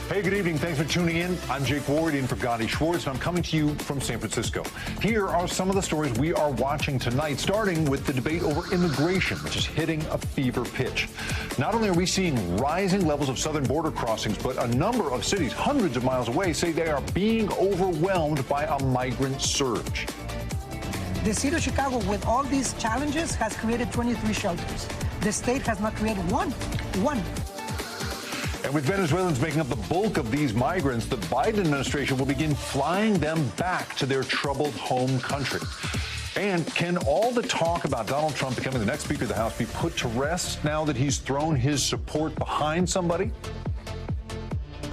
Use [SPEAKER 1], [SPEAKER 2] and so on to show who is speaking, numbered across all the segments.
[SPEAKER 1] Hey, good evening. Thanks for tuning in. I'm Jake Ward in for Gadi, Schwartz, and I'm coming to you from San Francisco. Here are some of the stories we are watching tonight, starting with the debate over immigration, which is hitting a fever pitch. Not only are we seeing rising levels of southern border crossings, but a number of cities hundreds of miles away say they are being overwhelmed by a migrant surge.
[SPEAKER 2] The city of Chicago, with all these challenges, has created 23 shelters. The state has not created one.
[SPEAKER 1] And with Venezuelans making up the bulk of these migrants, the Biden administration will begin flying them back to their troubled home country. And can all the talk about Donald Trump becoming the next Speaker of the House be put to rest now that he's thrown his support behind somebody?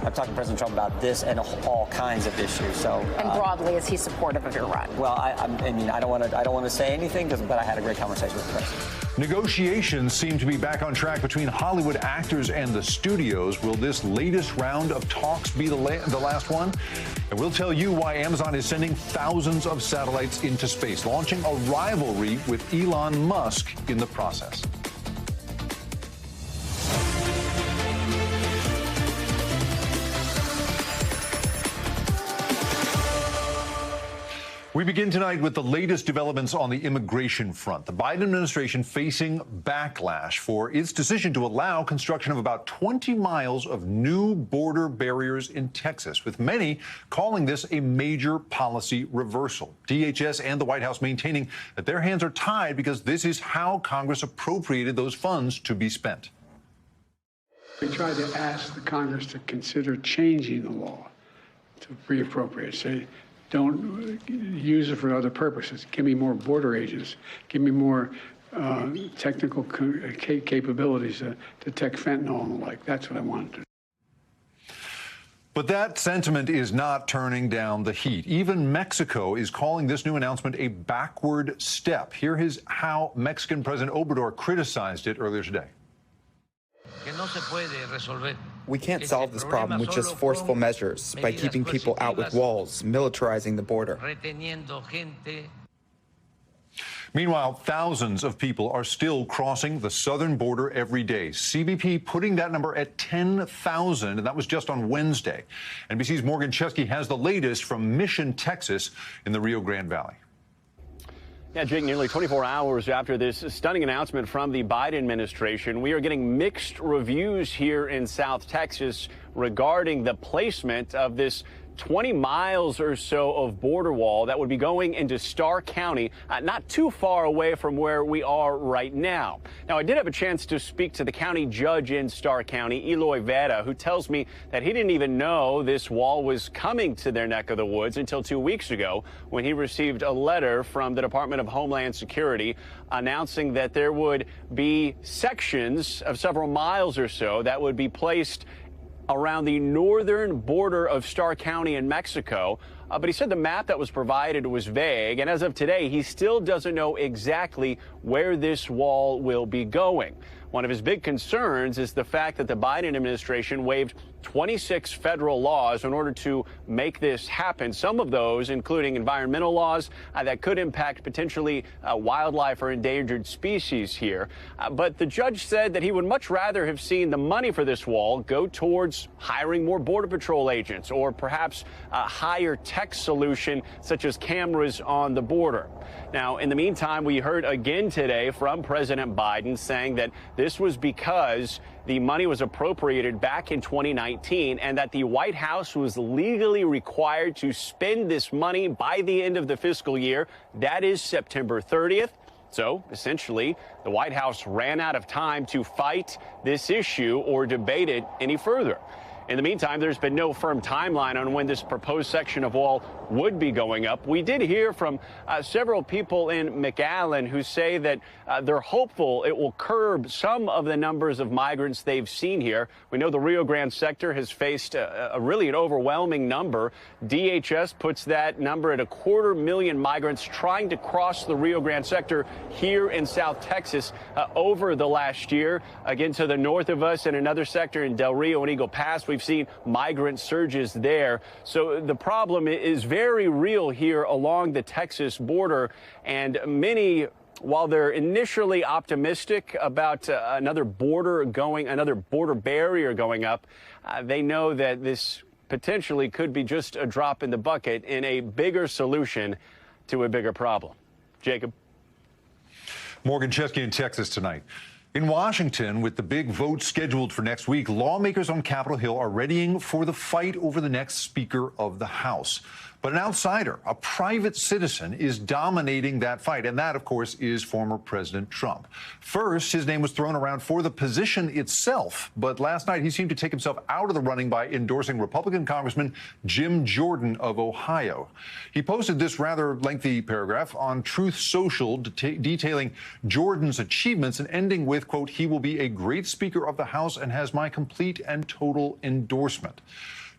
[SPEAKER 3] I've talked to President Trump about this and all kinds of issues. So,
[SPEAKER 4] and broadly, is he supportive of your run?
[SPEAKER 3] Well, I mean, I don't want to say anything, but I had a great conversation with the president.
[SPEAKER 1] Negotiations seem to be back on track between Hollywood actors and the studios. Will this latest round of talks be the last one? And we'll tell you why Amazon is sending thousands of satellites into space, launching a rivalry with Elon Musk in the process. We begin tonight with the latest developments on the immigration front. The Biden administration facing backlash for its decision to allow construction of about 20 miles of new border barriers in Texas, with many calling this a major policy reversal. DHS and the White House maintaining that their hands are tied because this is how Congress appropriated those funds to be spent.
[SPEAKER 5] We tried to ask the Congress to consider changing the law to reappropriate, say, don't use it for other purposes. Give me more border agents. Give me more technical capabilities to detect fentanyl and the like. That's what I wanted to do.
[SPEAKER 1] But that sentiment is not turning down the heat. Even Mexico is calling this new announcement a backward step. Here is how Mexican President Obrador criticized it earlier today.
[SPEAKER 6] We can't solve this problem with just forceful measures, by keeping people out with walls, militarizing the border.
[SPEAKER 1] Meanwhile, thousands of people are still crossing the southern border every day. CBP putting that number at 10,000, and that was just on Wednesday. NBC's Morgan Chesky has the latest from Mission, Texas, in the Rio Grande Valley.
[SPEAKER 7] Yeah, Jake, nearly 24 hours after this stunning announcement from the Biden administration, we are getting mixed reviews here in South Texas regarding the placement of this 20 miles or so of border wall that would be going into Starr County, not too far away from where we are right now. Now, I did have a chance to speak to the county judge in Starr County, Eloy Vera, who tells me that he didn't even know this wall was coming to their neck of the woods until 2 weeks ago when he received a letter from the Department of Homeland Security announcing that there would be sections of several miles or so that would be placed around the northern border of Starr County in Mexico. But he said the map that was provided was vague, and as of today, he still doesn't know exactly where this wall will be going. One of his big concerns is the fact that the Biden administration waived 26 federal laws in order to make this happen. Some of those, including environmental laws that could impact potentially wildlife or endangered species here. But the judge said that he would much rather have seen the money for this wall go towards hiring more Border Patrol agents or perhaps a higher tech solution such as cameras on the border. Now, in the meantime, we heard again today from President Biden saying that this was because the money was appropriated back in 2019 and that the White House was legally required to spend this money by the end of the fiscal year. That is September 30th. So essentially, the White House ran out of time to fight this issue or debate it any further. In the meantime, there's been no firm timeline on when this proposed section of wall would be going up. We did hear from several people in McAllen who say that they're hopeful it will curb some of the numbers of migrants they've seen here. We know the Rio Grande sector has faced really an overwhelming number. DHS puts that number at 250,000 migrants trying to cross the Rio Grande sector here in South Texas over the last year. Again, to the north of us in another sector in Del Rio and Eagle Pass, we've seen migrant surges there. So the problem is very real here along the Texas border, and many while they're initially optimistic about another border barrier going up, they know that this potentially could be just a drop in the bucket in a bigger solution to a bigger problem. Jacob.
[SPEAKER 1] Morgan Chesky in Texas tonight. In Washington, with the big vote scheduled for next week, lawmakers on Capitol Hill are readying for the fight over the next Speaker of the House. But an outsider, a private citizen, is dominating that fight. And that, of course, is former President Trump. First, his name was thrown around for the position itself. But last night, he seemed to take himself out of the running by endorsing Republican Congressman Jim Jordan of Ohio. He posted this rather lengthy paragraph on Truth Social detailing Jordan's achievements and ending with, quote, "He will be a great Speaker of the House and has my complete and total endorsement."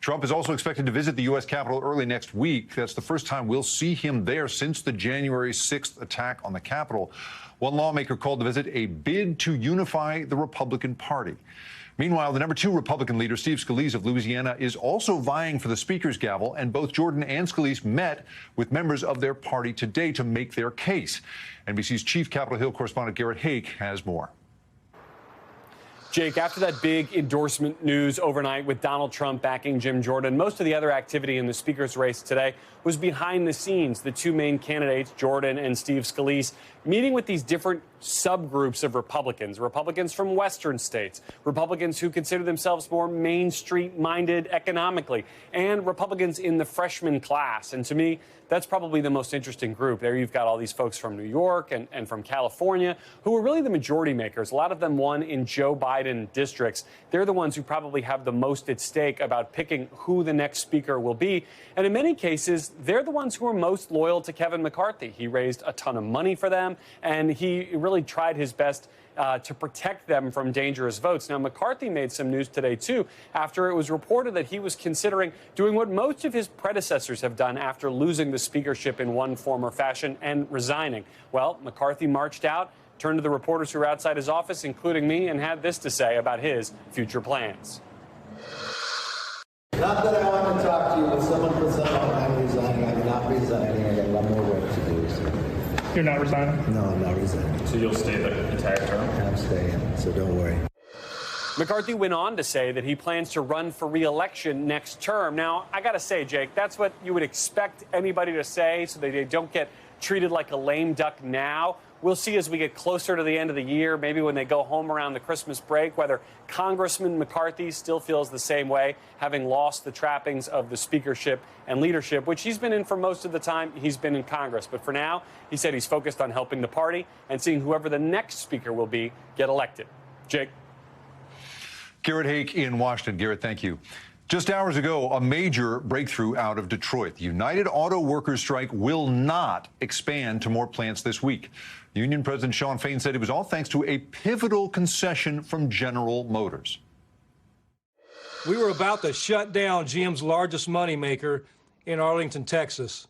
[SPEAKER 1] Trump is also expected to visit the U.S. Capitol early next week. That's the first time we'll see him there since the January 6th attack on the Capitol. One lawmaker called the visit a bid to unify the Republican Party. Meanwhile, the number 2 Republican leader, Steve Scalise of Louisiana, is also vying for the Speaker's gavel, and both Jordan and Scalise met with members of their party today to make their case. NBC's chief Capitol Hill correspondent Garrett Haake has more.
[SPEAKER 8] Jake, after that big endorsement news overnight with Donald Trump backing Jim Jordan, most of the other activity in the speaker's race today was behind the scenes. The two main candidates, Jordan and Steve Scalise, meeting with these different subgroups of Republicans, Republicans from Western states, Republicans who consider themselves more Main Street minded economically, and Republicans in the freshman class. And to me, that's probably the most interesting group. There you've got all these folks from New York and from California who are really the majority makers. A lot of them won in Joe Biden districts. They're the ones who probably have the most at stake about picking who the next speaker will be. And in many cases, they're the ones who are most loyal to Kevin McCarthy. He raised a ton of money for them, and he really tried his best to protect them from dangerous votes. Now, McCarthy made some news today, too, after it was reported that he was considering doing what most of his predecessors have done after losing the speakership in one form or fashion and resigning. Well, McCarthy marched out, turned to the reporters who were outside his office, including me, and had this to say about his future plans.
[SPEAKER 9] Not that I want to talk to you, but someone put something on I'm resigning. I'm not resigning. I got a lot more work to do. So.
[SPEAKER 10] You're not resigning?
[SPEAKER 9] No, I'm not resigning.
[SPEAKER 10] So you'll stay the entire term?
[SPEAKER 9] I'm staying, so don't worry.
[SPEAKER 8] McCarthy went on to say that he plans to run for re-election next term. Now, I got to say, Jake, that's what you would expect anybody to say so that they don't get treated like a lame duck now. We'll see as we get closer to the end of the year, maybe when they go home around the Christmas break, whether Congressman McCarthy still feels the same way, having lost the trappings of the speakership and leadership, which he's been in for most of the time he's been in Congress. But for now, he said he's focused on helping the party and seeing whoever the next speaker will be get elected. Jake.
[SPEAKER 1] Garrett Haake in Washington. Garrett, thank you. Just hours ago, a major breakthrough out of Detroit. The United Auto Workers strike will not expand to more plants this week. Union President Shawn Fain said it was all thanks to a pivotal concession from General Motors.
[SPEAKER 11] We were about to shut down GM's largest moneymaker in Arlington, Texas.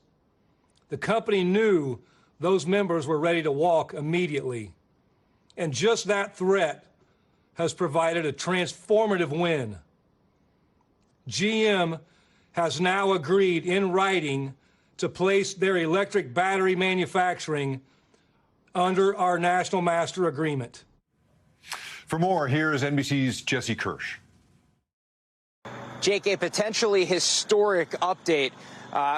[SPEAKER 11] The company knew those members were ready to walk immediately. And just that threat has provided a transformative win. GM has now agreed in writing to place their electric battery manufacturing under our National Master Agreement.
[SPEAKER 1] For more, here's NBC's Jesse Kirsch.
[SPEAKER 12] Jake, a potentially historic update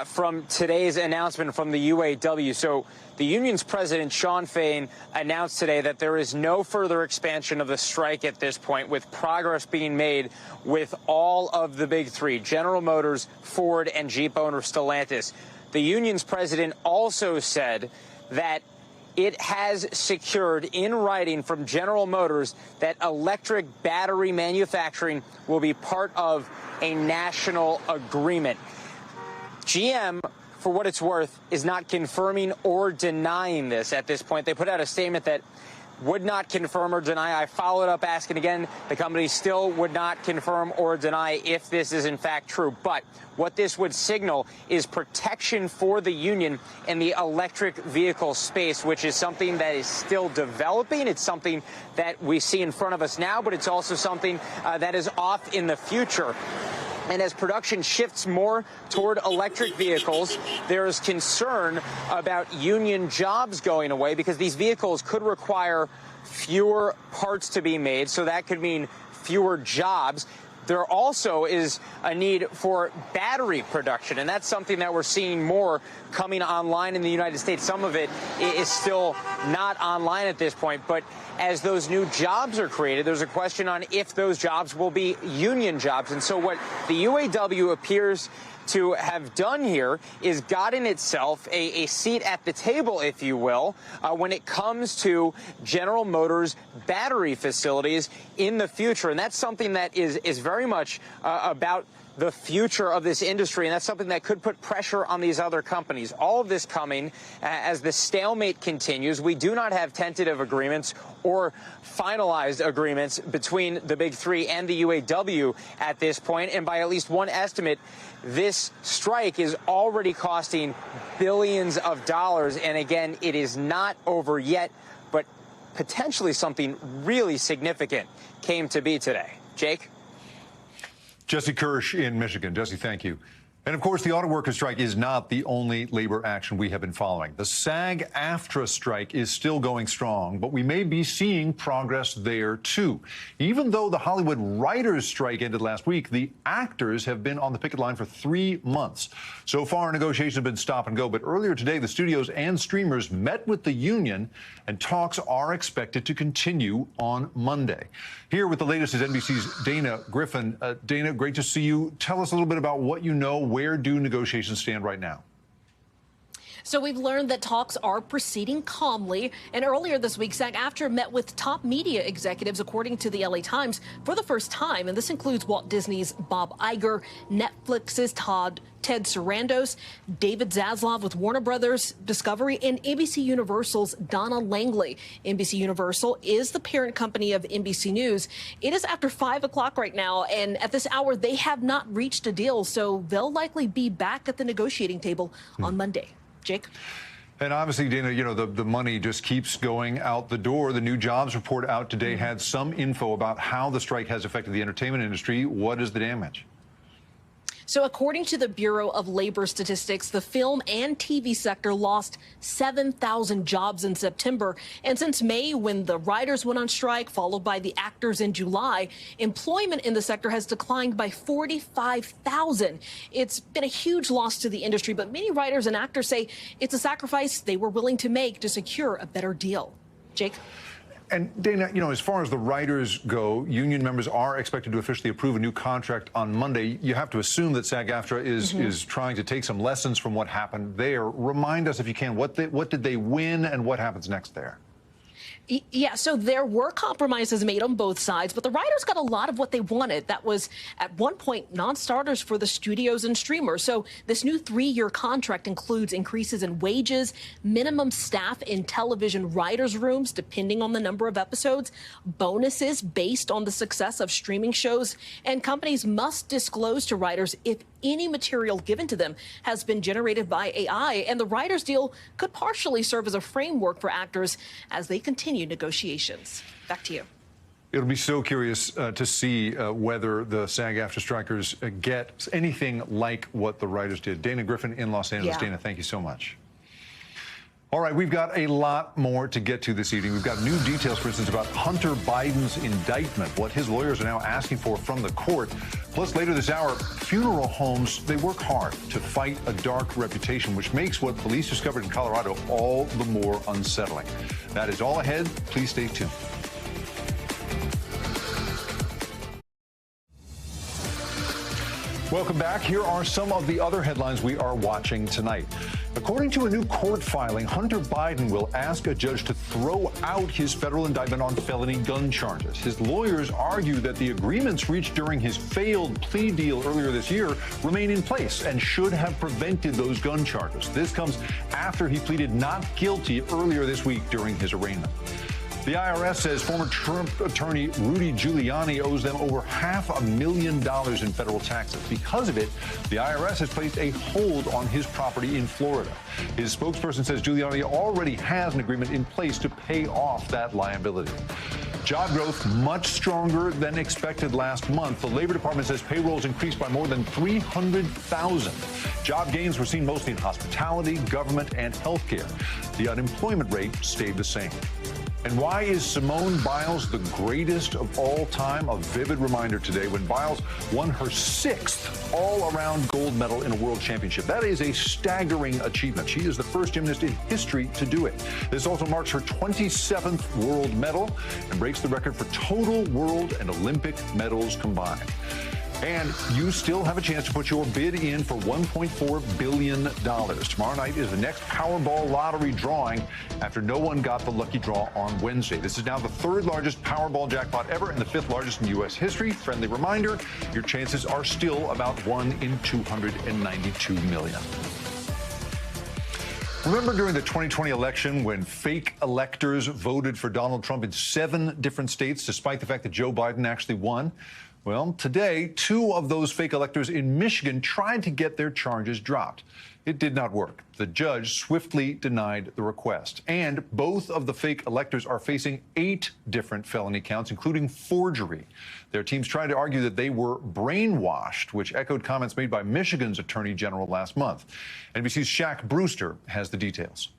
[SPEAKER 12] from today's announcement from the UAW. So the union's president, Shawn Fain, announced today that there is no further expansion of the strike at this point, with progress being made with all of the big three, General Motors, Ford, and Jeep owner Stellantis. The union's president also said that it has secured in writing from General Motors that electric battery manufacturing will be part of a national agreement. GM, for what it's worth, is not confirming or denying this at this point. They put out a statement that would not confirm or deny. I followed up asking again. The company still would not confirm or deny if this is in fact true. But what this would signal is protection for the union in the electric vehicle space, which is something that is still developing. It's something that we see in front of us now, but it's also something that is off in the future. And as production shifts more toward electric vehicles, there is concern about union jobs going away because these vehicles could require fewer parts to be made, so that could mean fewer jobs. There also is a need for battery production, and that's something that we're seeing more coming online in the United States. Some of it is still not online at this point, but as those new jobs are created, there's a question on if those jobs will be union jobs. And so what the UAW appears to have done here is gotten itself a seat at the table, if you will, when it comes to General Motors battery facilities in the future. And that's something that is very much about the future of this industry, and that's something that could put pressure on these other companies. All of this coming as the stalemate continues. We do not have tentative agreements or finalized agreements between the big three and the UAW at this point, and by at least one estimate, this strike is already costing billions of dollars, and again, it is not over yet, but potentially something really significant came to be today. Jake?
[SPEAKER 1] Jesse Kirsch in Michigan. Jesse, thank you. And of course, the auto workers strike is not the only labor action we have been following. The SAG-AFTRA strike is still going strong, but we may be seeing progress there too. Even though the Hollywood writers' strike ended last week, the actors have been on the picket line for 3 months. So far, negotiations have been stop and go, but earlier today, the studios and streamers met with the union, and talks are expected to continue on Monday. Here with the latest is NBC's Dana Griffin. Dana, great to see you. Tell us a little bit about what you know. Where do negotiations stand right now?
[SPEAKER 13] So we've learned that talks are proceeding calmly. And earlier this week, SAG-AFTRA met with top media executives, according to the LA Times, for the first time. And this includes Walt Disney's Bob Iger, Netflix's Ted Sarandos, David Zaslav with Warner Brothers Discovery, and NBC Universal's Donna Langley. NBC Universal is the parent company of NBC News. It is after 5 o'clock right now, and at this hour, they have not reached a deal, so they'll likely be back at the negotiating table on Monday. Jake?
[SPEAKER 1] And obviously, Dana, you know, the money just keeps going out the door. The new jobs report out today had some info about how the strike has affected the entertainment industry. What is the damage?
[SPEAKER 13] So according to the Bureau of Labor Statistics, the film and TV sector lost 7,000 jobs in September. And since May, when the writers went on strike, followed by the actors in July, employment in the sector has declined by 45,000. It's been a huge loss to the industry, but many writers and actors say it's a sacrifice they were willing to make to secure a better deal. Jake?
[SPEAKER 1] And Dana, you know, as far as the writers go, union members are expected to officially approve a new contract on Monday. You have to assume that SAG-AFTRA is trying to take some lessons from what happened there. Remind us, if you can, what did they win and what happens next there?
[SPEAKER 13] Yeah, so there were compromises made on both sides, but the writers got a lot of what they wanted. That was, at one point, non-starters for the studios and streamers. So this new 3-year contract includes increases in wages, minimum staff in television writers' rooms, depending on the number of episodes, bonuses based on the success of streaming shows, and companies must disclose to writers if any material given to them has been generated by AI. And the writers' deal could partially serve as a framework for actors as they continue negotiations. Back to you.
[SPEAKER 1] It'll be so curious to see whether the SAG-AFTRA strikers get anything like what the writers did. Dana Griffin in Los Angeles. Dana, thank you so much. All right, we've got a lot more to get to this evening. We've got new details, for instance, about Hunter Biden's indictment, what his lawyers are now asking for from the court. Plus, later this hour, funeral homes, they work hard to fight a dark reputation, which makes what police discovered in Colorado all the more unsettling. That is all ahead. Please stay tuned. Welcome back. Here are some of the other headlines we are watching tonight. According to a new court filing, Hunter Biden will ask a judge to throw out his federal indictment on felony gun charges. His lawyers argue that the agreements reached during his failed plea deal earlier this year remain in place and should have prevented those gun charges. This comes after he pleaded not guilty earlier this week during his arraignment. The IRS says former Trump attorney Rudy Giuliani owes them over $500,000 in federal taxes. Because of it, the IRS has placed a hold on his property in Florida. His spokesperson says Giuliani already has an agreement in place to pay off that liability. Job growth much stronger than expected last month. The Labor Department says payrolls increased by more than 300,000. Job gains were seen mostly in hospitality, government, and healthcare. The unemployment rate stayed the same. And why is Simone Biles the greatest of all time? A vivid reminder today when Biles won her 6th all-around gold medal in a world championship. That is a staggering achievement. She is the first gymnast in history to do it. This also marks her 27th world medal and breaks the record for total world and Olympic medals combined. And you still have a chance to put your bid in for $1.4 billion. Tomorrow night is the next Powerball lottery drawing after no one got the lucky draw on Wednesday. This is now the 3rd largest Powerball jackpot ever and the 5th largest in U.S. history. Friendly reminder, your chances are still about 1 in 292 million. Remember during the 2020 election when fake electors voted for Donald Trump in 7 different states, despite the fact that Joe Biden actually won? Well, today, 2 of those fake electors in Michigan tried to get their charges dropped. It did not work. The judge swiftly denied the request. And both of the fake electors are facing 8 different felony counts, including forgery. Their teams tried to argue that they were brainwashed, which echoed comments made by Michigan's Attorney General last month. NBC's Shaq Brewster has the details.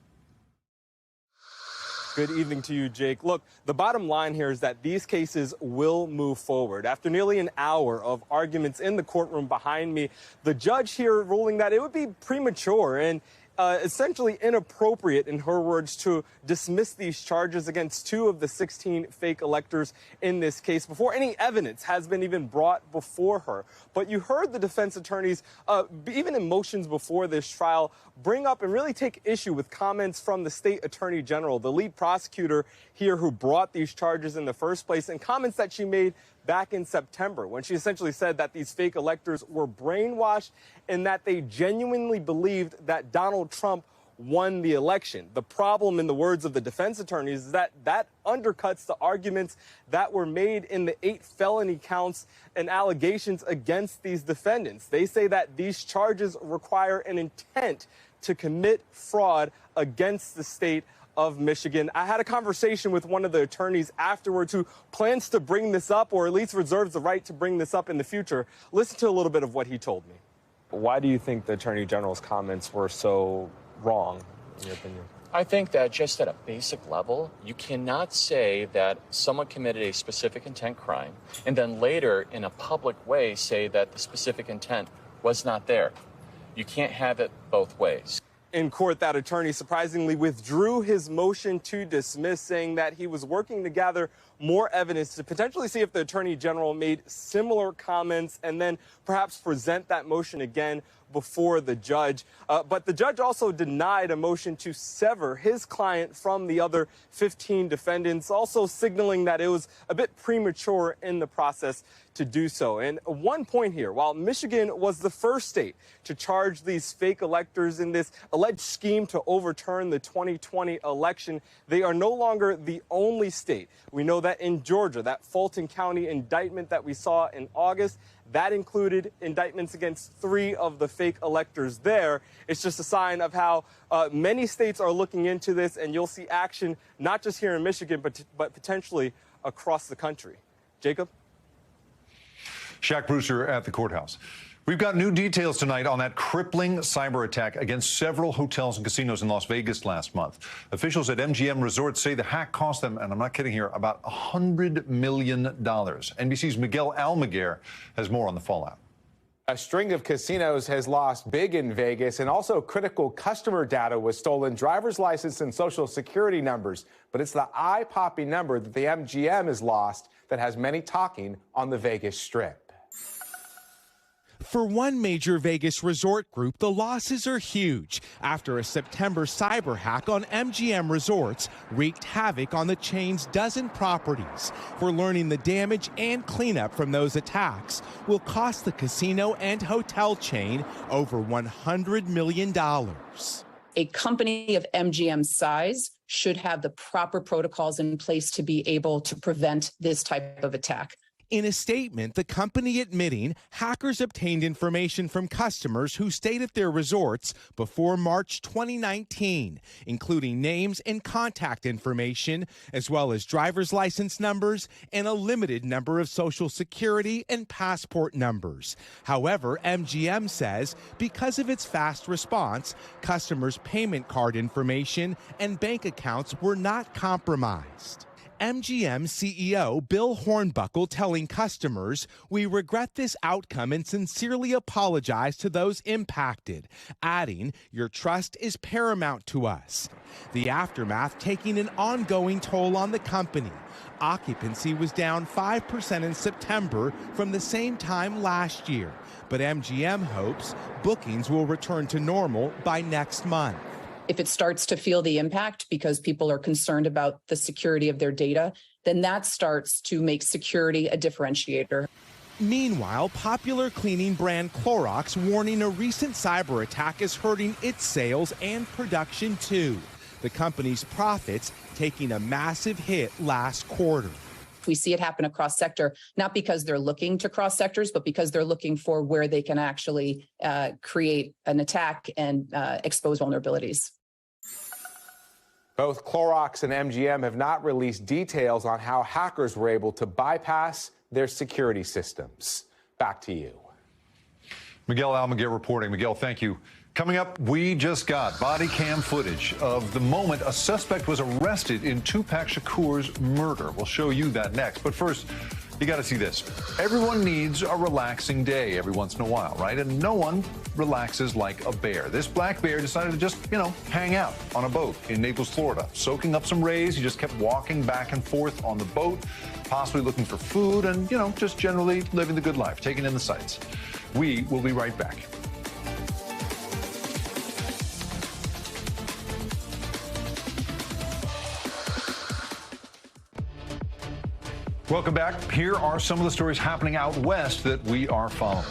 [SPEAKER 14] Good evening to you, Jake. Look, the bottom line here is that these cases will move forward. After nearly an hour of arguments in the courtroom behind me, the judge here ruling that it would be premature and essentially inappropriate, in her words, to dismiss these charges against 2 of the 16 fake electors in this case before any evidence has been even brought before her. But you heard the defense attorneys, even in motions before this trial, bring up and really take issue with comments from the state attorney general, the lead prosecutor here who brought these charges in the first place, and comments that she made back in September when she essentially said that these fake electors were brainwashed and that they genuinely believed that Donald Trump won the election. The problem, in the words of the defense attorneys, is that that undercuts the arguments that were made in the 8 felony counts and allegations against these defendants. They say that these charges require an intent to commit fraud against the state of Michigan. I had a conversation with one of the attorneys afterwards who plans to bring this up, or at least reserves the right to bring this up in the future. Listen to a little bit of what he told me. Why do you think the attorney general's comments were so wrong, in your opinion?
[SPEAKER 15] I think that just at a basic level, you cannot say that someone committed a specific intent crime and then later in a public way say that the specific intent was not there. You can't have it both ways.
[SPEAKER 14] In court, that attorney surprisingly withdrew his motion to dismiss, saying that he was working to gather more evidence to potentially see if the attorney general made similar comments and then perhaps present that motion again before the judge. But the judge also denied a motion to sever his client from the other 15 defendants, also signaling that it was a bit premature in the process to do so. And one point here, while Michigan was the first state to charge these fake electors in this alleged scheme to overturn the 2020 election, they are no longer the only state. We know that in Georgia, that Fulton County indictment that we saw in August, that included indictments against 3 of the fake electors there. It's just a sign of how many states are looking into this, and you'll see action not just here in Michigan, but potentially across the country. Jacob?
[SPEAKER 1] Shaq Brewster at the courthouse. We've got new details tonight on that crippling cyber attack against several hotels and casinos in Las Vegas last month. Officials at MGM Resorts say the hack cost them, and I'm not kidding here, about $100 million. NBC's Miguel Almaguer has more on the fallout.
[SPEAKER 16] A string of casinos has lost big in Vegas, and also critical customer data was stolen, driver's license and social security numbers. But it's the eye-popping number that the MGM has lost that has many talking on the Vegas Strip.
[SPEAKER 17] For one major Vegas resort group, the losses are huge after a September cyber hack on MGM Resorts wreaked havoc on the chain's dozen properties. We're learning the damage and cleanup from those attacks will cost the casino and hotel chain over $100 million.
[SPEAKER 18] A company of MGM's size should have the proper protocols in place to be able to prevent this type of attack.
[SPEAKER 17] In a statement, the company admitting hackers obtained information from customers who stayed at their resorts before March 2019, including names and contact information, as well as driver's license numbers and a limited number of Social Security and passport numbers. However, MGM says because of its fast response, customers' payment card information and bank accounts were not compromised. MGM CEO Bill Hornbuckle telling customers, "We regret this outcome and sincerely apologize to those impacted," adding, "Your trust is paramount to us." The aftermath taking an ongoing toll on the company. Occupancy was down 5% in September from the same time last year, but MGM hopes bookings will return to normal by next month.
[SPEAKER 18] If it starts to feel the impact because people are concerned about the security of their data, then that starts to make security a differentiator.
[SPEAKER 17] Meanwhile, popular cleaning brand Clorox warning a recent cyber attack is hurting its sales and production too. The company's profits taking a massive hit last quarter.
[SPEAKER 18] We see it happen across sector, not because they're looking to cross sectors, but because they're looking for where they can actually create an attack and expose vulnerabilities.
[SPEAKER 16] Both Clorox and MGM have not released details on how hackers were able to bypass their security systems. Back to you.
[SPEAKER 1] Miguel Almaguer reporting. Miguel, thank you. Coming up, we just got body cam footage of the moment a suspect was arrested in Tupac Shakur's murder. We'll show you that next. But first, you got to see this. Everyone needs a relaxing day every once in a while, right? And no one relaxes like a bear. This black bear decided to just, hang out on a boat in Naples, Florida. Soaking up some rays, he just kept walking back and forth on the boat, possibly looking for food and, just generally living the good life, taking in the sights. We will be right back. Welcome back. Here are some of the stories happening out west that we are following.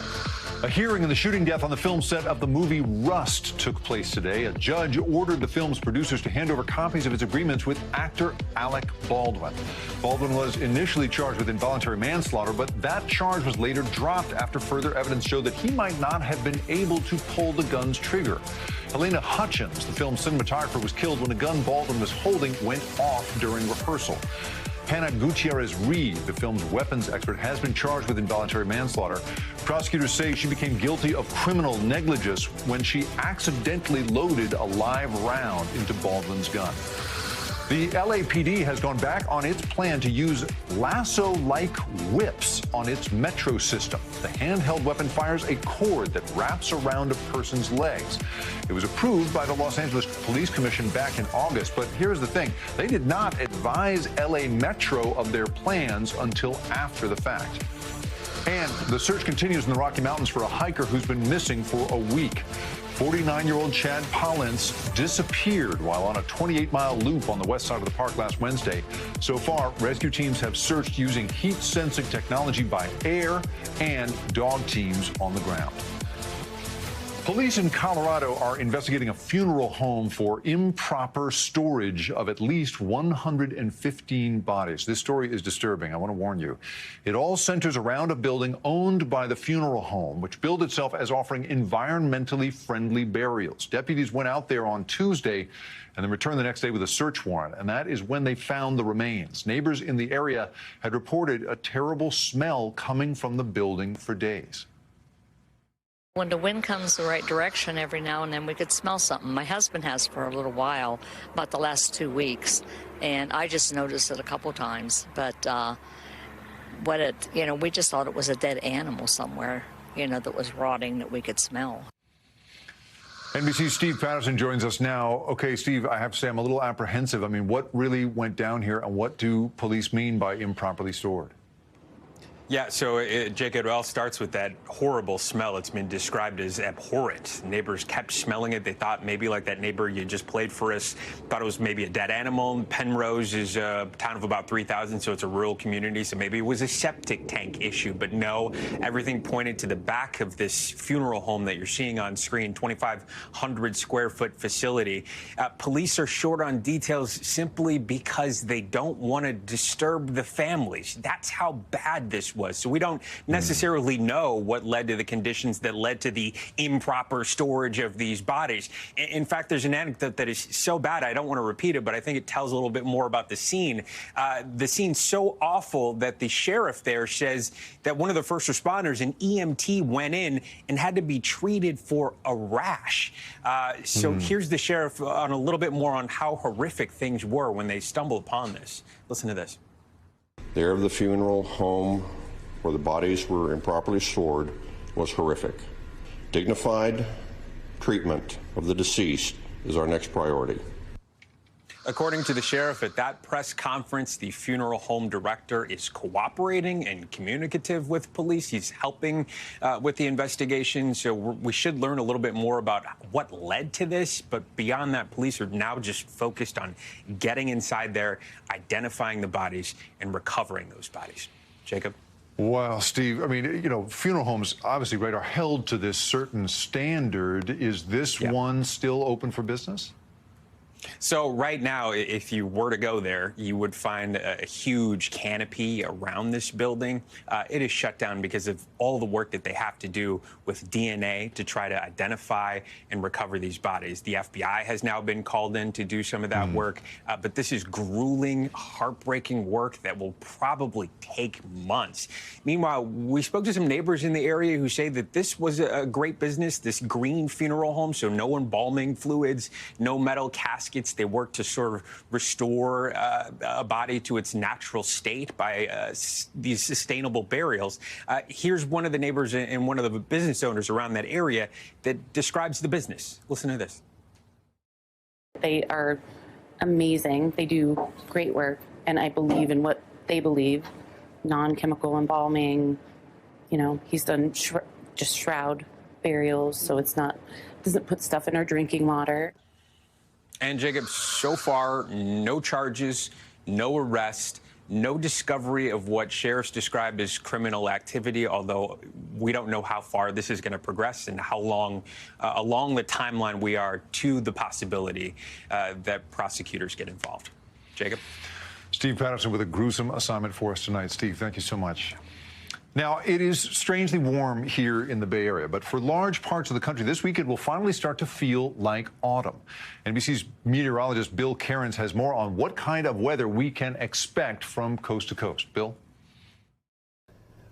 [SPEAKER 1] A hearing in the shooting death on the film set of the movie Rust took place today. A judge ordered the film's producers to hand over copies of its agreements with actor Alec Baldwin. Baldwin was initially charged with involuntary manslaughter, but that charge was later dropped after further evidence showed that he might not have been able to pull the gun's trigger. Helena Hutchins, the film's cinematographer, was killed when the gun Baldwin was holding went off during rehearsal. Hannah Gutierrez-Reed, the film's weapons expert, has been charged with involuntary manslaughter. Prosecutors say she became guilty of criminal negligence when she accidentally loaded a live round into Baldwin's gun. The LAPD has gone back on its plan to use lasso-like whips on its Metro system. The handheld weapon fires a cord that wraps around a person's legs. It was approved by the Los Angeles Police Commission back in August, but here's the thing. They did not advise LA Metro of their plans until after the fact. And the search continues in the Rocky Mountains for a hiker who's been missing for a week. 49-year-old Chad Pollins disappeared while on a 28-mile loop on the west side of the park last Wednesday. So far, rescue teams have searched using heat-sensing technology by air and dog teams on the ground. Police in Colorado are investigating a funeral home for improper storage of at least 115 bodies. This story is disturbing. I want to warn you. It all centers around a building owned by the funeral home, which billed itself as offering environmentally friendly burials. Deputies went out there on Tuesday and then returned the next day with a search warrant, and that is when they found the remains. Neighbors in the area had reported a terrible smell coming from the building for days.
[SPEAKER 19] When the wind comes the right direction, every now and then we could smell something. My husband has for a little while, about the last 2 weeks, and I just noticed it a couple times. But we just thought it was a dead animal somewhere, that was rotting that we could smell.
[SPEAKER 1] NBC's Steve Patterson joins us now. Okay, Steve, I have to say I'm a little apprehensive. I mean, what really went down here, and what do police mean by improperly stored?
[SPEAKER 20] Yeah, so Jake, it all starts with that horrible smell. It's been described as abhorrent. Neighbors kept smelling it. They thought maybe like that neighbor you just played for us, thought it was maybe a dead animal. Penrose is a town of about 3,000, so it's a rural community, so maybe it was a septic tank issue. But no, everything pointed to the back of this funeral home that you're seeing on screen, 2,500 square foot facility. Police are short on details simply because they don't want to disturb the families. That's how bad this was. So we don't necessarily know what led to the conditions that led to the improper storage of these bodies. In fact, there's an anecdote that is so bad I don't want to repeat it, but I think it tells a little bit more about the scene. The scene's so awful that the sheriff there says that one of the first responders, an EMT, went in and had to be treated for a rash. So here's the sheriff on a little bit more on how horrific things were when they stumbled upon this. Listen to this.
[SPEAKER 21] The area of the funeral home where the bodies were improperly stored was horrific. Dignified treatment of the deceased is our next priority.
[SPEAKER 20] According to the sheriff at that press conference, the funeral home director is cooperating and communicative with police. He's helping with the investigation. So we should learn a little bit more about what led to this. But beyond that, police are now just focused on getting inside there, identifying the bodies, and recovering those bodies. Jacob?
[SPEAKER 1] Wow, Steve, I mean, you know, funeral homes, obviously, right, are held to this certain standard. Is this one still open for business?
[SPEAKER 20] So right now, if you were to go there, you would find a huge canopy around this building. It is shut down because of all the work that they have to do with DNA to try to identify and recover these bodies. The FBI has now been called in to do some of that work, but this is grueling, heartbreaking work that will probably take months. Meanwhile, we spoke to some neighbors in the area who say that this was a great business, this green funeral home, so no embalming fluids, no metal caskets. They work to sort of restore a body to its natural state by these sustainable burials. Here's one of the neighbors and one of the business owners around that area that describes the business. Listen to this.
[SPEAKER 22] They are amazing. They do great work, and I believe in what they believe. Non-chemical embalming, you know, he's done just shroud burials, so it's not, doesn't put stuff in our drinking water.
[SPEAKER 20] And Jacob, so far, no charges, no arrest, no discovery of what sheriffs described as criminal activity, although we don't know how far this is going to progress and how long along the timeline we are to the possibility that prosecutors get involved. Jacob?
[SPEAKER 1] Steve Patterson with a gruesome assignment for us tonight. Steve, thank you so much. Now, it is strangely warm here in the Bay Area, but for large parts of the country, this weekend will finally start to feel like autumn. NBC's meteorologist Bill Cairns has more on what kind of weather we can expect from coast to coast. Bill?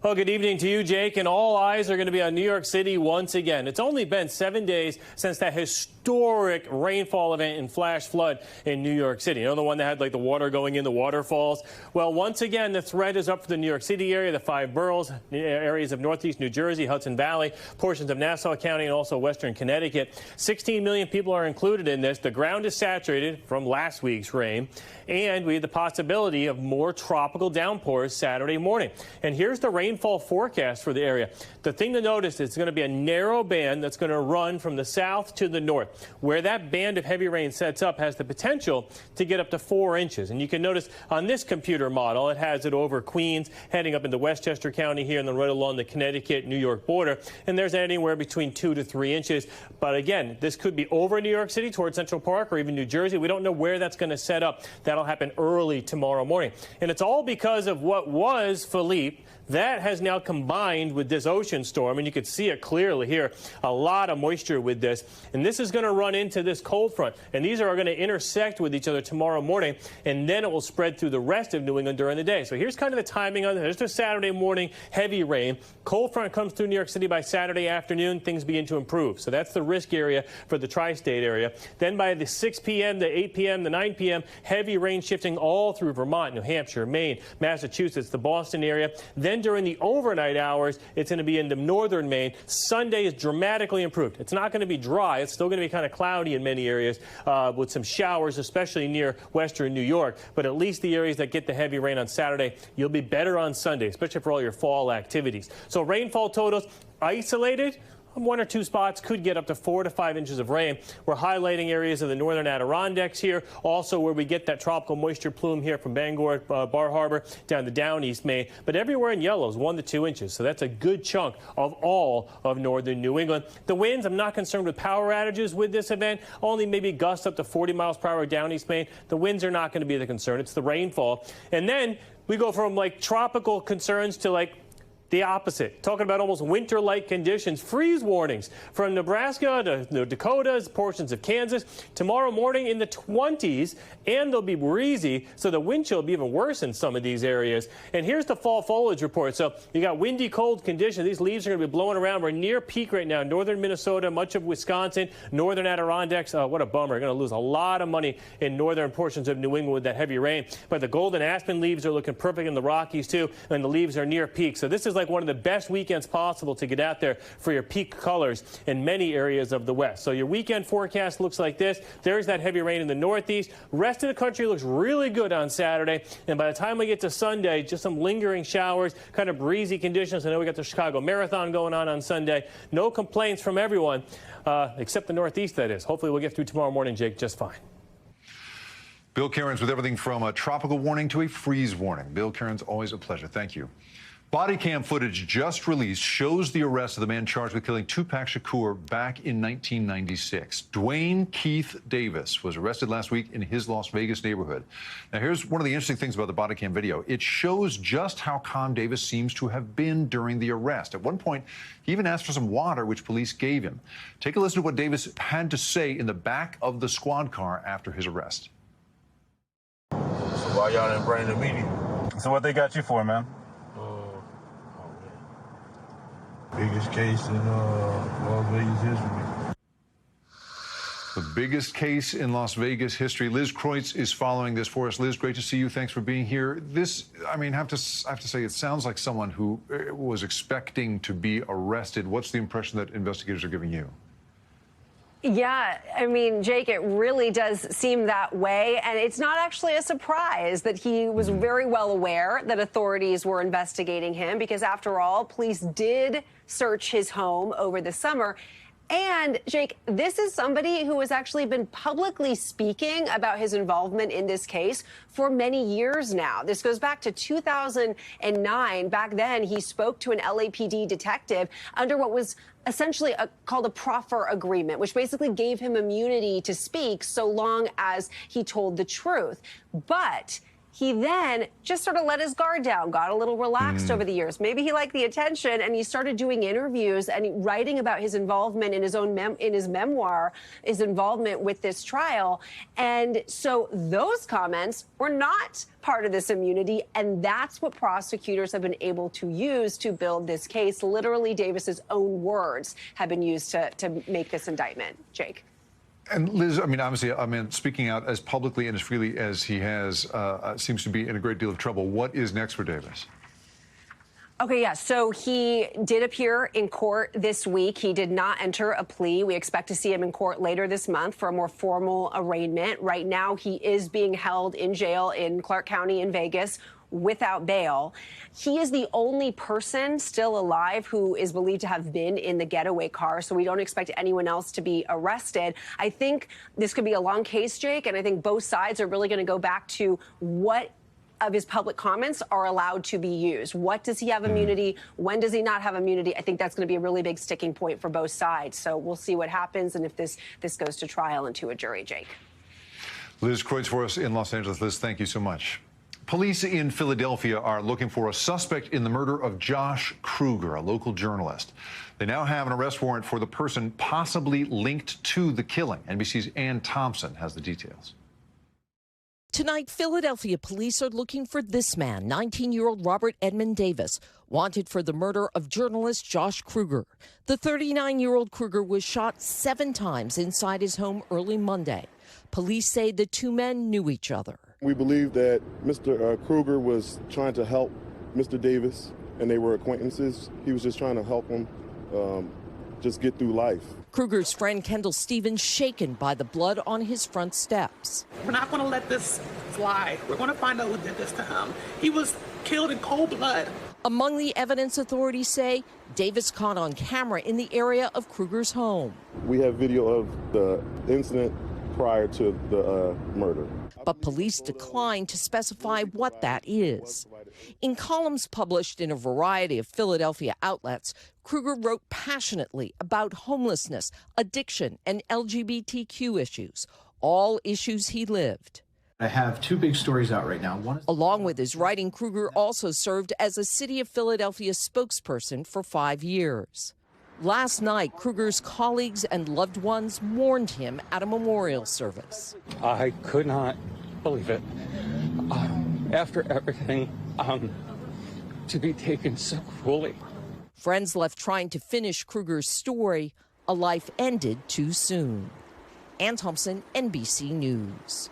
[SPEAKER 23] Well, good evening to you, Jake, and all eyes are going to be on New York City once again. It's only been 7 days since that historic rainfall event and flash flood in New York City. You know, the one that had like the water going in the waterfalls? Well, once again, the threat is up for the New York City area, the 5 boroughs, areas of Northeast New Jersey, Hudson Valley, portions of Nassau County, and also Western Connecticut. 16 million people are included in this. The ground is saturated from last week's rain, and we have the possibility of more tropical downpours Saturday morning. And here's the rainfall forecast for the area. The thing to notice is it's going to be a narrow band that's going to run from the south to the north. Where that band of heavy rain sets up has the potential to get up to 4 inches. And you can notice on this computer model, it has it over Queens, heading up into Westchester County here, and then right along the Connecticut-New York border. And there's anywhere between 2 to 3 inches. But again, this could be over New York City towards Central Park or even New Jersey. We don't know where that's going to set up. That'll happen early tomorrow morning. And it's all because of what was Philippe. That has now combined with this ocean storm, and you can see it clearly here. A lot of moisture with this, and this is going to run into this cold front, and these are going to intersect with each other tomorrow morning, and then it will spread through the rest of New England during the day. So here's kind of the timing on it. There's the Saturday morning heavy rain. Cold front comes through New York City by Saturday afternoon. Things begin to improve. So that's the risk area for the tri-state area. Then by the 6 p.m. to 8 p.m. to 9 p.m., heavy rain shifting all through Vermont, New Hampshire, Maine, Massachusetts, the Boston area. Then during the overnight hours, it's going to be into northern Maine. Sunday is dramatically improved. It's not going to be dry. It's still going to be kind of cloudy in many areas with some showers, especially near western New York. But at least the areas that get the heavy rain on Saturday, you'll be better on Sunday, especially for all your fall activities. So rainfall totals isolated. 1 or 2 spots could get up to 4 to 5 inches of rain. We're highlighting areas of the northern Adirondacks here, also where we get that tropical moisture plume here from Bangor, Bar Harbor, down to down East Maine. But everywhere in yellow is 1 to 2 inches, so that's a good chunk of all of northern New England. The winds, I'm not concerned with power outages with this event, only maybe gusts up to 40 miles per hour down East Maine. The winds are not going to be the concern. It's the rainfall. And then we go from like tropical concerns to like the opposite. Talking about almost winter-like conditions, freeze warnings from Nebraska to the Dakotas, portions of Kansas. Tomorrow morning in the 20s, and they'll be breezy, so the wind chill will be even worse in some of these areas. And here's the fall foliage report. So you got windy, cold conditions. These leaves are going to be blowing around. We're near peak right now. Northern Minnesota, much of Wisconsin, northern Adirondacks. What a bummer. We're going to lose a lot of money in northern portions of New England with that heavy rain. But the golden aspen leaves are looking perfect in the Rockies, too, and the leaves are near peak. So this is like one of the best weekends possible to get out there for your peak colors in many areas of the West. So your weekend forecast looks like this. There's that heavy rain in the Northeast. Rest of the country looks really good on Saturday. And by the time we get to Sunday, just some lingering showers, kind of breezy conditions. I know we got the Chicago Marathon going on Sunday. No complaints from everyone, except the Northeast, that is. Hopefully we'll get through tomorrow morning, Jake, just fine.
[SPEAKER 1] Bill Cairns with everything from a tropical warning to a freeze warning. Bill Cairns, always a pleasure. Thank you. Body cam footage just released shows the arrest of the man charged with killing Tupac Shakur back in 1996. Dwayne Keith Davis was arrested last week in his Las Vegas neighborhood. Now, here's one of the interesting things about the body cam video. It shows just how calm Davis seems to have been during the arrest. At one point, he even asked for some water, which police gave him. Take a listen to what Davis had to say in the back of the squad car after his arrest.
[SPEAKER 2] So why y'all didn't bring the media? So what they got you for, man? Biggest case in Las Vegas history.
[SPEAKER 1] The biggest case in Las Vegas history. Liz Kreutz is following this for us. Liz, great to see you. Thanks for being here. This, I mean, I have to say, it sounds like someone who was expecting to be arrested. What's the impression that investigators are giving you?
[SPEAKER 3] Yeah, I mean, Jake, it really does seem that way. And it's not actually a surprise that he was very well aware that authorities were investigating him because, after all, police did search his home over the summer. And, Jake, this is somebody who has actually been publicly speaking about his involvement in this case for many years now. This goes back to 2009. Back then, he spoke to an LAPD detective under what was essentially called a proffer agreement, which basically gave him immunity to speak so long as he told the truth. But he then just sort of let his guard down, got a little relaxed over the years. Maybe he liked the attention, and he started doing interviews and writing about his involvement in his own his memoir, his involvement with this trial. And so those comments were not part of this immunity, and that's what prosecutors have been able to use to build this case. Literally, Davis's own words have been used to make this indictment. Jake.
[SPEAKER 1] And Liz, I mean, obviously, speaking out as publicly and as freely as he has seems to be in a great deal of trouble. What is next for Davis?
[SPEAKER 3] Okay, yeah. So he did appear in court this week. He did not enter a plea. We expect to see him in court later this month for a more formal arraignment. Right now, he is being held in jail in Clark County in Vegas without bail. He is the only person still alive who is believed to have been in the getaway car, so we don't expect anyone else to be arrested. I think this could be a long case, Jake, and I think both sides are really going to go back to what of his public comments are allowed to be used. What does he have immunity? When does he not have immunity? I think that's going to be a really big sticking point for both sides. So we'll see what happens and if this goes to trial and to a jury, Jake.
[SPEAKER 1] Liz Kreutz for us in Los Angeles. Liz, thank you so much. Police in Philadelphia are looking for a suspect in the murder of Josh Kruger, a local journalist. They now have an arrest warrant for the person possibly linked to the killing. NBC's Ann Thompson has the details.
[SPEAKER 4] Tonight, Philadelphia police are looking for this man, 19-year-old Robert Edmund Davis, wanted for the murder of journalist Josh Kruger. The 39-year-old Kruger was shot 7 times inside his home early Monday. Police say the two men knew each other.
[SPEAKER 24] We believe that Mr. Kruger was trying to help Mr. Davis, and they were acquaintances. He was just trying to help him just get through life.
[SPEAKER 4] Kruger's friend Kendall Stevens shaken by the blood on his front steps.
[SPEAKER 25] We're not going to let this slide. We're going to find out who did this to him. He was killed in cold blood.
[SPEAKER 4] Among the evidence authorities say, Davis caught on camera in the area of Kruger's home.
[SPEAKER 24] We have video of the incident prior to the murder.
[SPEAKER 4] But police declined to specify what that is. In columns published in a variety of Philadelphia outlets, Kruger wrote passionately about homelessness, addiction, and LGBTQ issues, all issues he lived.
[SPEAKER 5] I have two big stories out right now. One is
[SPEAKER 4] Along with his writing, Kruger also served as a City of Philadelphia spokesperson for 5 years. Last night, Kruger's colleagues and loved ones mourned him at a memorial service.
[SPEAKER 6] I could not believe it. After everything, to be taken so cruelly.
[SPEAKER 4] Friends left trying to finish Kruger's story. A life ended too soon. Ann Thompson, NBC News.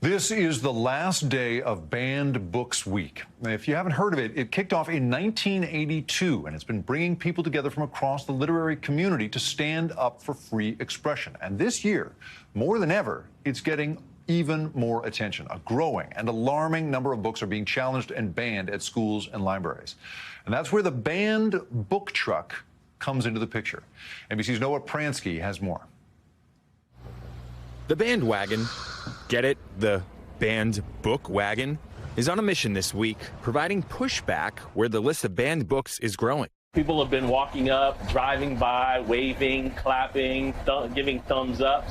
[SPEAKER 1] This is the last day of Banned Books Week. If you haven't heard of it, it kicked off in 1982, and it's been bringing people together from across the literary community to stand up for free expression. And this year, more than ever, it's getting even more attention. A growing and alarming number of books are being challenged and banned at schools and libraries. And that's where the banned book truck comes into the picture. NBC's Noah Pransky has more.
[SPEAKER 7] The bandwagon, get it, the banned book wagon, is on a mission this week, providing pushback where the list of banned books is growing.
[SPEAKER 23] People have been walking up, driving by, waving, clapping, giving thumbs up.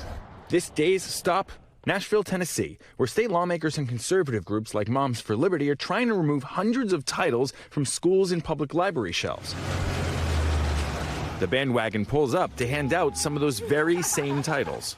[SPEAKER 7] This day's stop, Nashville, Tennessee, where state lawmakers and conservative groups like Moms for Liberty are trying to remove hundreds of titles from schools and public library shelves. The bandwagon pulls up to hand out some of those very same titles.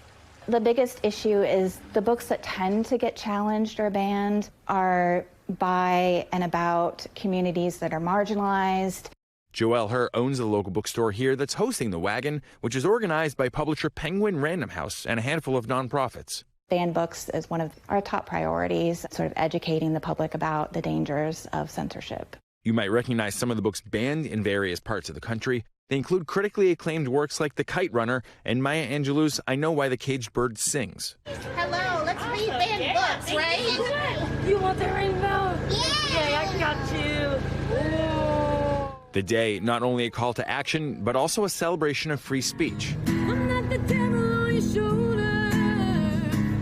[SPEAKER 9] The biggest issue is the books that tend to get challenged or banned are by and about communities that are marginalized.
[SPEAKER 7] Joelle Herr owns a local bookstore here that's hosting the wagon, which is organized by publisher Penguin Random House and a handful of nonprofits.
[SPEAKER 9] Banned books is one of our top priorities, sort of educating the public about the dangers of censorship.
[SPEAKER 7] You might recognize some of the books banned in various parts of the country. They include critically acclaimed works like The Kite Runner and Maya Angelou's I Know Why the Caged Bird Sings.
[SPEAKER 10] Hello, let's read banned books, right?
[SPEAKER 26] You want the rainbow? Yeah, I got you. Ooh.
[SPEAKER 7] The day, not only a call to action, but also a celebration of free speech.
[SPEAKER 26] I'm not the devil on your shoulder.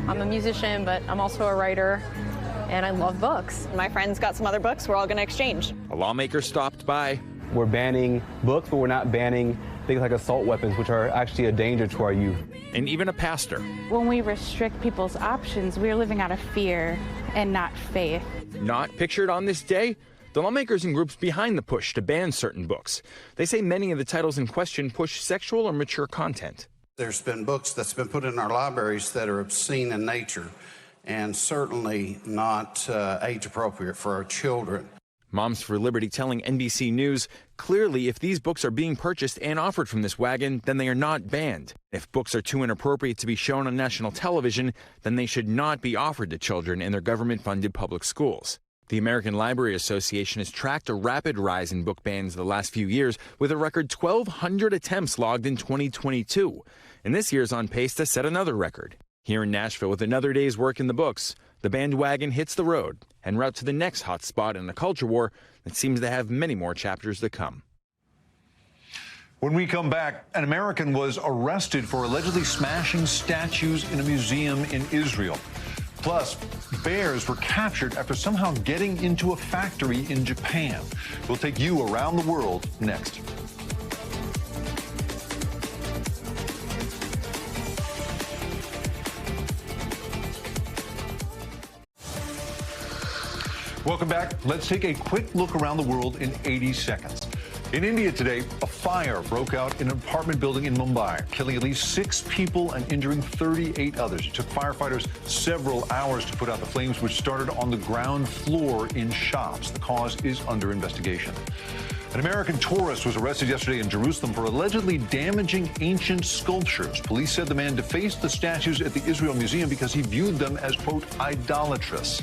[SPEAKER 27] I'm a musician, but I'm also a writer, and I love books. My friends got some other books we're all going to exchange.
[SPEAKER 7] A lawmaker stopped by.
[SPEAKER 28] We're banning books, but we're not banning things like assault weapons, which are actually a danger to our youth.
[SPEAKER 7] And even a pastor.
[SPEAKER 29] When we restrict people's options, we're living out of fear and not faith.
[SPEAKER 7] Not pictured on this day, the lawmakers and groups behind the push to ban certain books. They say many of the titles in question push sexual or mature content.
[SPEAKER 30] There's been books that's been put in our libraries that are obscene in nature and certainly not age appropriate for our children.
[SPEAKER 7] Moms for Liberty telling NBC News, clearly if these books are being purchased and offered from this wagon, then they are not banned. If books are too inappropriate to be shown on national television, then they should not be offered to children in their government-funded public schools. The American Library Association has tracked a rapid rise in book bans the last few years, with a record 1,200 attempts logged in 2022. And this year's on pace to set another record. Here in Nashville, with another day's work in the books, the bandwagon hits the road en route to the next hot spot in a culture war that seems to have many more chapters to come.
[SPEAKER 1] When we come back, an American was arrested for allegedly smashing statues in a museum in Israel. Plus, bears were captured after somehow getting into a factory in Japan. We'll take you around the world next. Welcome back. Let's take a quick look around the world in 80 seconds. In India today, a fire broke out in an apartment building in Mumbai, killing at least 6 people and injuring 38 others. It took firefighters several hours to put out the flames, which started on the ground floor in shops. The cause is under investigation. An American tourist was arrested yesterday in Jerusalem for allegedly damaging ancient sculptures. Police said the man defaced the statues at the Israel Museum because he viewed them as, quote, idolatrous.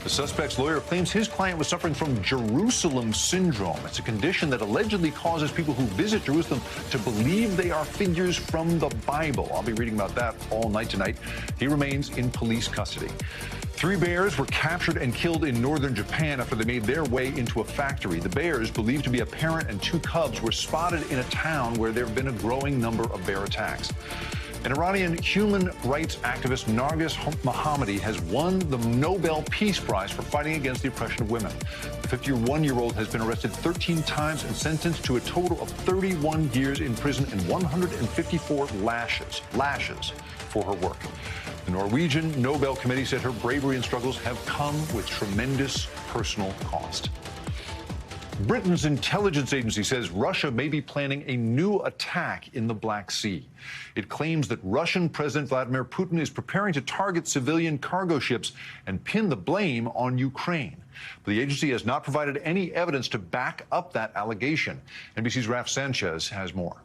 [SPEAKER 1] The suspect's lawyer claims his client was suffering from Jerusalem syndrome. It's a condition that allegedly causes people who visit Jerusalem to believe they are figures from the Bible. I'll be reading about that all night tonight. He remains in police custody. 3 bears were captured and killed in northern Japan after they made their way into a factory. The bears, believed to be a parent and 2 cubs, were spotted in a town where there have been a growing number of bear attacks. An Iranian human rights activist, Narges Mohammadi, has won the Nobel Peace Prize for fighting against the oppression of women. The 51-year-old has been arrested 13 times and sentenced to a total of 31 years in prison and 154 lashes for her work. The Norwegian Nobel Committee said her bravery and struggles have come with tremendous personal cost. Britain's intelligence agency says Russia may be planning a new attack in the Black Sea. It claims that Russian President Vladimir Putin is preparing to target civilian cargo ships and pin the blame on Ukraine. But the agency has not provided any evidence to back up that allegation. NBC's Raf Sanchez has more.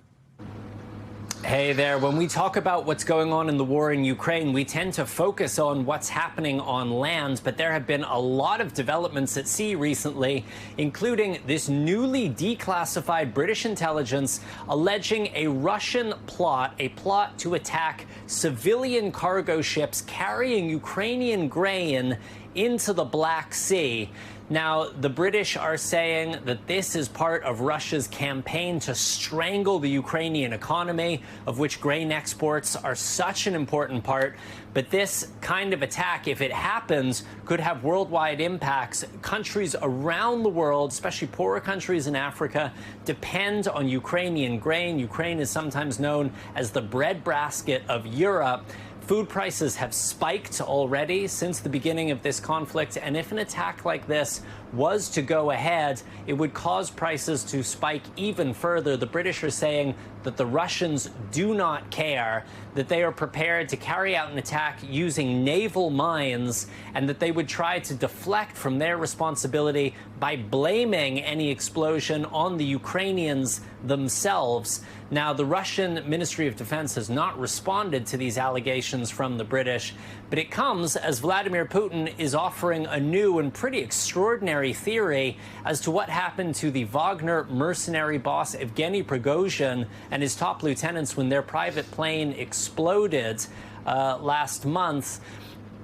[SPEAKER 8] Hey there. When we talk about what's going on in the war in Ukraine, we tend to focus on what's happening on land, but there have been a lot of developments at sea recently, including this newly declassified British intelligence alleging a Russian plot, to attack civilian cargo ships carrying Ukrainian grain into the Black Sea. Now, the British are saying that this is part of Russia's campaign to strangle the Ukrainian economy, of which grain exports are such an important part. But this kind of attack, if it happens, could have worldwide impacts. Countries around the world, especially poorer countries in Africa, depend on Ukrainian grain. Ukraine is sometimes known as the breadbasket of Europe. Food prices have spiked already since the beginning of this conflict, and if an attack like this was to go ahead, it would cause prices to spike even further. The British are saying that the Russians do not care, that they are prepared to carry out an attack using naval mines, and that they would try to deflect from their responsibility by blaming any explosion on the Ukrainians themselves. Now, the Russian Ministry of Defense has not responded to these allegations from the British, but it comes as Vladimir Putin is offering a new and pretty extraordinary theory as to what happened to the Wagner mercenary boss Evgeny Prigozhin and his top lieutenants when their private plane exploded last month.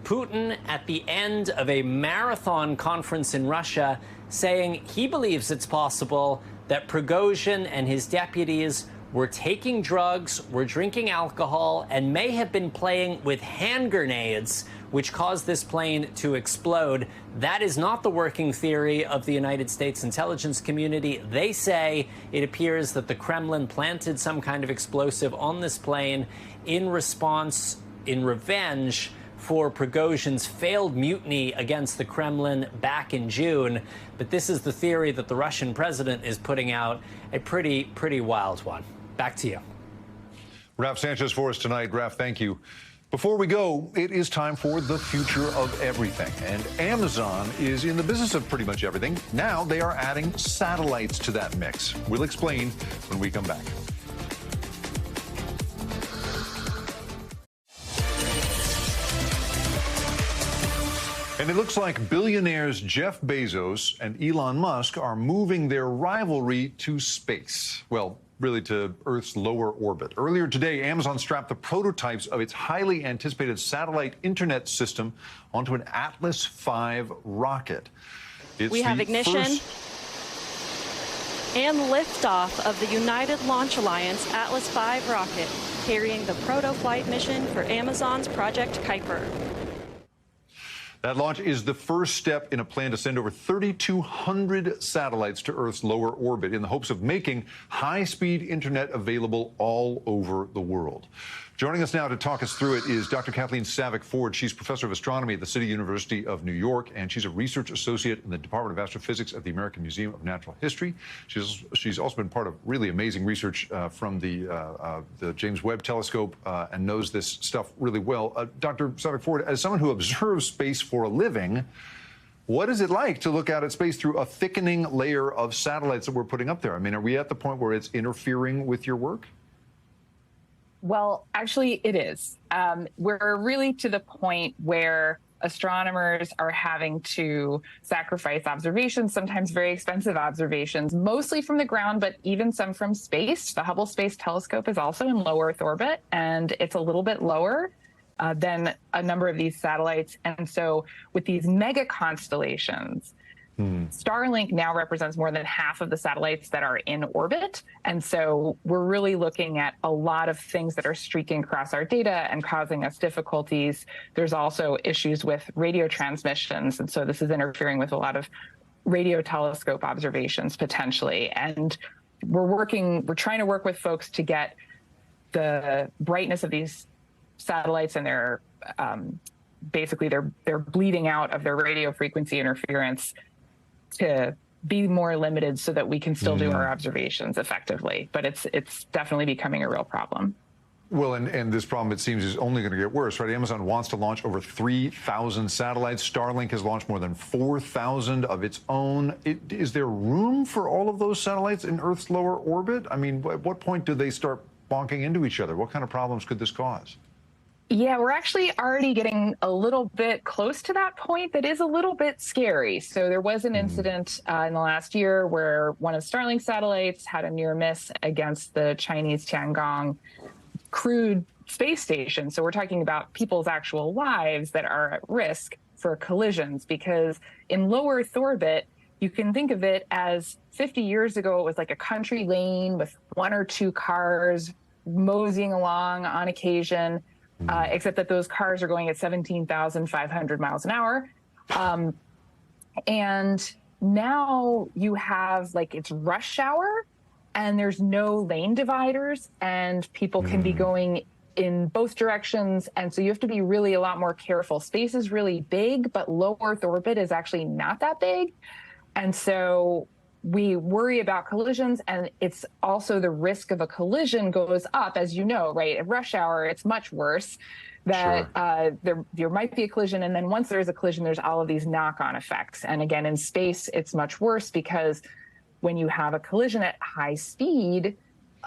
[SPEAKER 8] Putin, at the end of a marathon conference in Russia, saying he believes it's possible that Prigozhin and his deputies were taking drugs, were drinking alcohol, and may have been playing with hand grenades, which caused this plane to explode. That is not the working theory of the United States intelligence community. They say it appears that the Kremlin planted some kind of explosive on this plane in response, in revenge, for Prigozhin's failed mutiny against the Kremlin back in June. But this is the theory that the Russian president is putting out, a pretty wild one. Back to you.
[SPEAKER 1] Raf Sanchez for us tonight. Raf, thank you. Before we go, it is time for the future of everything. And Amazon is in the business of pretty much everything. Now they are adding satellites to that mix. We'll explain when we come back. And it looks like billionaires Jeff Bezos and Elon Musk are moving their rivalry to space. Well, really to Earth's lower orbit. Earlier today, Amazon strapped the prototypes of its highly anticipated satellite internet system onto an Atlas V rocket.
[SPEAKER 11] We have ignition and liftoff of the United Launch Alliance Atlas V rocket, carrying the proto-flight mission for Amazon's Project Kuiper.
[SPEAKER 1] That launch is the first step in a plan to send over 3,200 satellites to Earth's lower orbit in the hopes of making high-speed internet available all over the world. Joining us now to talk us through it is Dr. Kathleen Savick-Ford. She's professor of astronomy at the City University of New York, and she's a research associate in the Department of Astrophysics at the American Museum of Natural History. She's also been part of really amazing research from the James Webb Telescope and knows this stuff really well. Dr. Savick-Ford, as someone who observes space for a living, what is it like to look out at space through a thickening layer of satellites that we're putting up there? I mean, are we at the point where it's interfering with your work?
[SPEAKER 12] Well, actually, it is. We're really to the point where astronomers are having to sacrifice observations, sometimes very expensive observations, mostly from the ground, but even some from space. The Hubble Space Telescope is also in low Earth orbit, and it's a little bit lower than a number of these satellites. And so with these mega constellations, Starlink now represents more than half of the satellites that are in orbit. And so we're really looking at a lot of things that are streaking across our data and causing us difficulties. There's also issues with radio transmissions. And so this is interfering with a lot of radio telescope observations potentially. And we're trying to work with folks to get the brightness of these satellites and their basically they're bleeding out of their radio frequency interference to be more limited so that we can still do our observations effectively. But it's definitely becoming a real problem.
[SPEAKER 1] Well, and this problem, it seems, is only going to get worse, right? Amazon wants to launch over 3,000 satellites. Starlink has launched more than 4,000 of its own. Is there room for all of those satellites in Earth's lower orbit? I mean, at what point do they start bonking into each other? What kind of problems could this cause?
[SPEAKER 12] Yeah, we're actually already getting a little bit close to that point that is a little bit scary. So there was an incident in the last year where one of Starlink satellites had a near miss against the Chinese Tiangong crewed space station. So we're talking about people's actual lives that are at risk for collisions, because in low Earth orbit, you can think of it as 50 years ago, it was like a country lane with one or two cars moseying along on occasion, except that those cars are going at 17,500 miles an hour. And now you have it's rush hour and there's no lane dividers and people can be going in both directions. And so you have to be really a lot more careful. Space is really big, but low Earth orbit is actually not that big. And so we worry about collisions, and it's also the risk of a collision goes up, as you know, right? At rush hour, it's much worse that there might be a collision. And then once there's a collision, there's all of these knock-on effects. And again, in space, it's much worse because when you have a collision at high speed,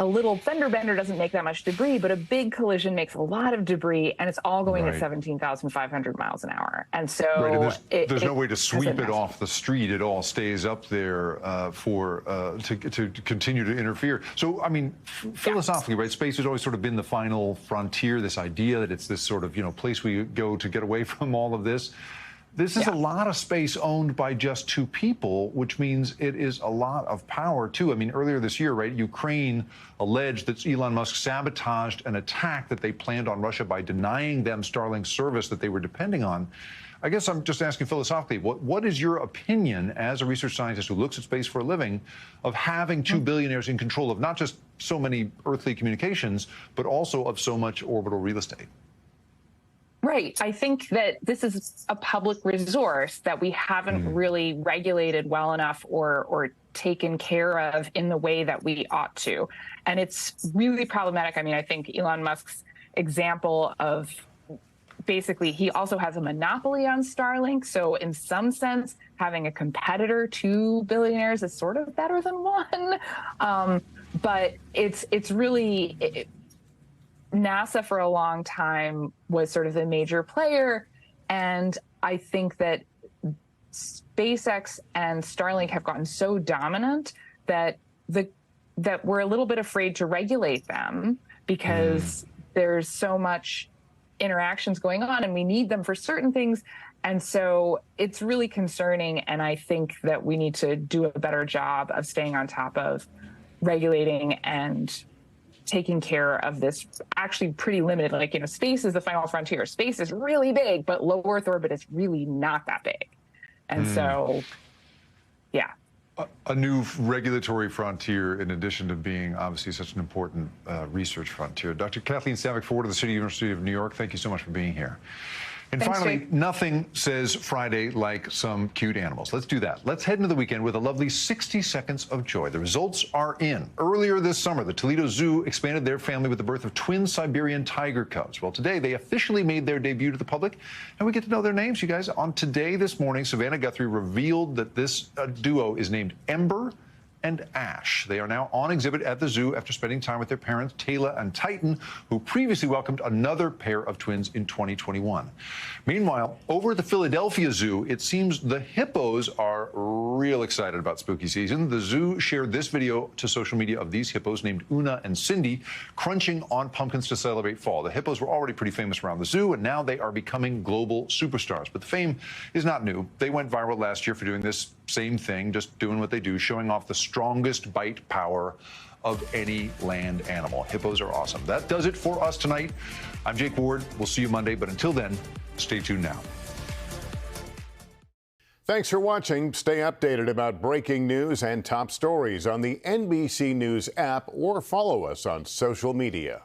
[SPEAKER 12] a little fender bender doesn't make that much debris, but a big collision makes a lot of debris, and it's all going at 17,500 miles an hour. And so
[SPEAKER 1] there's no way to sweep it off the street. It all stays up there to continue to interfere. So, I mean, philosophically, right, space has always sort of been the final frontier, this idea that it's this sort of, place we go to get away from all of this. This is a lot of space owned by just two people, which means it is a lot of power, too. I mean, earlier this year, right, Ukraine alleged that Elon Musk sabotaged an attack that they planned on Russia by denying them Starlink service that they were depending on. I guess I'm just asking philosophically, what is your opinion as a research scientist who looks at space for a living of having two billionaires in control of not just so many earthly communications, but also of so much orbital real estate?
[SPEAKER 12] Right. I think that this is a public resource that we haven't really regulated well enough or taken care of in the way that we ought to. And it's really problematic. I mean, I think Elon Musk's example of basically he also has a monopoly on Starlink. So in some sense, having a competitor to billionaires is sort of better than one. But it's really... NASA for a long time was sort of the major player, and I think that SpaceX and Starlink have gotten so dominant that we're a little bit afraid to regulate them because there's so much interactions going on, and we need them for certain things. And so it's really concerning, and I think that we need to do a better job of staying on top of regulating and taking care of this actually pretty limited, space is the final frontier. Space is really big, but low Earth orbit is really not that big. And so, yeah.
[SPEAKER 1] A new regulatory frontier in addition to being obviously such an important research frontier. Dr. Kathleen Savick-Ford of the City University of New York, thank you so much for being here. And
[SPEAKER 12] Thanks,
[SPEAKER 1] finally,
[SPEAKER 12] Jake.
[SPEAKER 1] nothing says Friday like some cute animals. Let's do that. Let's head into the weekend with a lovely 60 seconds of joy. The results are in. Earlier this summer, the Toledo Zoo expanded their family with the birth of twin Siberian tiger cubs. Well, today they officially made their debut to the public, and we get to know their names, you guys. On Today this morning, Savannah Guthrie revealed that this duo is named Ember and Ash. They are now on exhibit at the zoo after spending time with their parents, Taylor and Titan, who previously welcomed another pair of twins in 2021. Meanwhile, over at the Philadelphia Zoo, it seems the hippos are real excited about spooky season. The zoo shared this video to social media of these hippos named Una and Cindy crunching on pumpkins to celebrate fall. The hippos were already pretty famous around the zoo, and now they are becoming global superstars. But the fame is not new. They went viral last year for doing this same thing, just doing what they do, showing off the strongest bite power of any land animal. Hippos are awesome. That does it for us tonight. I'm Jake Ward. We'll see you Monday, but until then, stay tuned now.
[SPEAKER 13] Thanks for watching. Stay updated about breaking news and top stories on the NBC News app or follow us on social media.